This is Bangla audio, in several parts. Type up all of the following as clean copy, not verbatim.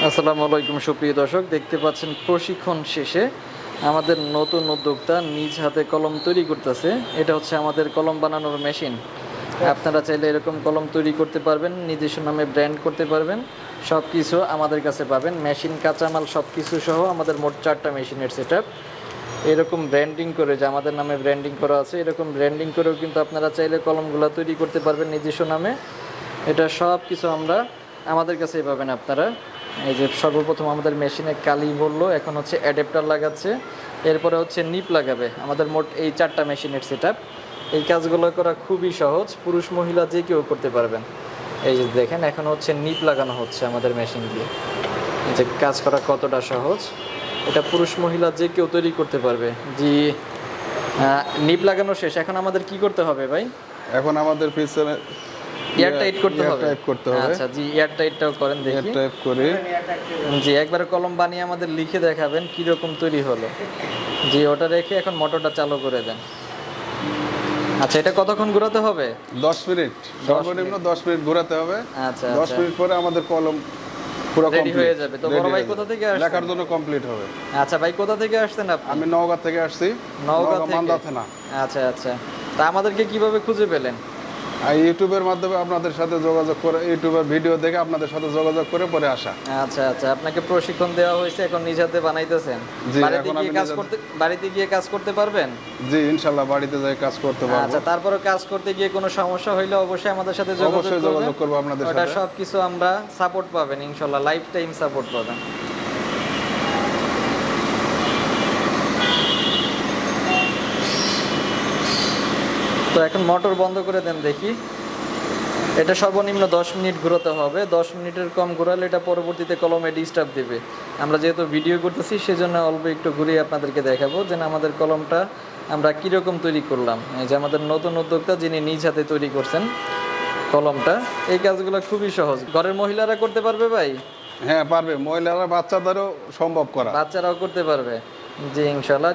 আসসালামু আলাইকুম সুপ্রিয় দর্শক, দেখতে পাচ্ছেন প্রশিক্ষণ শেষে আমাদের নতুন উদ্যোক্তা নিজ হাতে কলম তৈরি করতেছে। এটা হচ্ছে আমাদের কলম বানানোর মেশিন। আপনারা চাইলে এরকম কলম তৈরি করতে পারবেন, নিজস্ব নামে ব্র্যান্ড করতে পারবেন। সব কিছু আমাদের কাছে পাবেন, মেশিন, কাঁচামাল সব কিছু সহ আমাদের মোট 4টা মেশিনের সেটআপ। এরকম ব্র্যান্ডিং করে, যে আমাদের নামে ব্র্যান্ডিং করা আছে, এরকম ব্র্যান্ডিং করেও কিন্তু আপনারা চাইলে কলমগুলো তৈরি করতে পারবেন নিজস্ব নামে। এটা সব কিছু আমাদের কাছেই পাবেন আপনারা। এই যে সর্বপ্রথম আমাদের মেশিনে কালি বললো, এখন হচ্ছে অ্যাডাপ্টার লাগাচ্ছে, এরপরে হচ্ছে নিপ লাগাবে। আমাদের মোট এই 4টা মেশিনের সেটআপ। এই কাজগুলো করা খুবই সহজ, পুরুষ মহিলা যে কেউ করতে পারবেন। এই যে দেখেন, এখন হচ্ছে নিপ লাগানো হচ্ছে আমাদের মেশিন দিয়ে। এই যে কাজ করা কতটা সহজ, এটা পুরুষ মহিলা যে কেউ তৈরি করতে পারবে। জি, নিপ লাগানো শেষ। এখন আমাদের কি করতে হবে ভাই? এখন আমাদের পিছনে এয়ার টাইট করতে হবে। টাইপ করতে হবে। আচ্ছা জি, এয়ার টাইটটাও করেন দেখি। এয়ার টাইপ করে জি, একবার কলম বানিয়ে আমাদের লিখে দেখাবেন কি রকম তৈরি হলো। জি, ওটা রেখে এখন মোটরটা চালু করে দেন। আচ্ছা, এটা কতক্ষণ ঘোরাতে হবে? 10 মিনিট, সর্বনিম্ন 10 মিনিট ঘোরাতে হবে। আচ্ছা 10 আচ্ছা, মিনিট পরে আমাদের কলম পুরো রেডি কমপ্লিট হয়ে যাবে। তো বড় ভাই কোথা থেকে আসছেন? লেখার জন্য কমপ্লিট হবে। আচ্ছা ভাই, কোথা থেকে আসছেন আপনি? আমি নওগাঁ থেকে আসছি। নওগাঁ মান্দা থেকে। থানা। আচ্ছা আচ্ছা, তা আমাদেরকে কিভাবে খুঁজে পেলেন? আর ইউটিউবের মাধ্যমে আপনাদের সাথে যোগাযোগ করে, ইউটিউবের ভিডিও দেখে আপনাদের সাথে যোগাযোগ করে পরে আসা। আচ্ছা আচ্ছা, আপনাকে প্রশিক্ষণ দেওয়া হয়েছে, এখন নিজ হাতে বানাইতেছেন। জি, বাড়িতে এখন গিয়ে আমি কাজ করতে, বাড়িতে গিয়ে কাজ করতে পারবেন? জি, ইনশাআল্লাহ বাড়িতে যাই কাজ করতে পারবো। আচ্ছা, তারপরে কাজ করতে গিয়ে কোনো সমস্যা হইলে অবশ্যই আমাদের সাথে যোগাযোগ অবশ্যই করবেন। যোগাযোগ করবো আপনাদের ওটা সাথে। সব কিছু আমরা সাপোর্ট পাবেন ইনশাল্লাহ, লাইফ টাইম সাপোর্ট পাবেন। তো এখন মোটর বন্ধ করে দেন দেখি। এটা সর্বনিম্ন 10 মিনিট ঘোরাতে হবে। 10 মিনিটের কম ঘোরালে এটা পরবর্তীতে কলমে ডিস্টার্ব দেবে। আমরা যেহেতু ভিডিও করতেছি সেজন্য অল্প একটু ঘুরিয়ে আপনাদেরকে দেখাবো যে আমাদের কলমটা আমরা কীরকম তৈরি করলাম। এই যে আমাদের নতুন উদ্যোক্তা, যিনি নিজ হাতে তৈরি করছেন কলমটা। এই কাজগুলো খুবই সহজ, ঘরের মহিলারা করতে পারবে ভাই? হ্যাঁ পারবে, মহিলারা বাচ্চাদেরও সম্ভব করা। বাচ্চারাও করতে পারবে। জি ইনশাল্লাহ,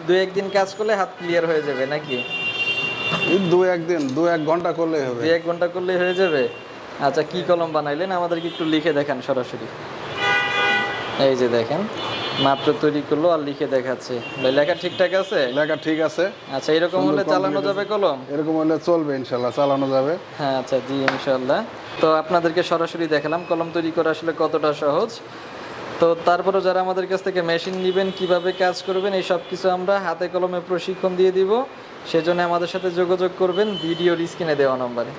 দুই একদিন কাজ করলে হাত ক্লিয়ার হয়ে যাবে নাকি? দু এক ঘন্টা করলেই হবে। 2-1 ঘন্টা করলেই হয়ে যাবে। আচ্ছা, কি কলম বানাইলেন আমাদেরকে একটু লিখে দেখান সরাসরি। এই যে দেখেন, মাত্র তৈরি করলো আর লিখে দেখাচ্ছে। ভাই লেখা ঠিকঠাক আছে? লেখা ঠিক আছে। আচ্ছা, এরকম হলে চালানো যাবে কলম? এরকম হলে চলবে, ইনশাল্লাহ চালানো যাবে। হ্যাঁ আচ্ছা জি ইনশাল্লাহ। তো আপনাদেরকে সরাসরি দেখালাম কলম তৈরি করা আসলে কতটা সহজ। তো তারপরে যারা আমাদের কাছ থেকে মেশিন নেবেন, কিভাবে কাজ করবেন, এই সব কিছু আমরা হাতে কলমে প্রশিক্ষণ দিয়ে দিব। সেজন্য আমাদের সাথে যোগাযোগ করবেন ভিডিওর স্ক্রিনে দেওয়া নম্বরে।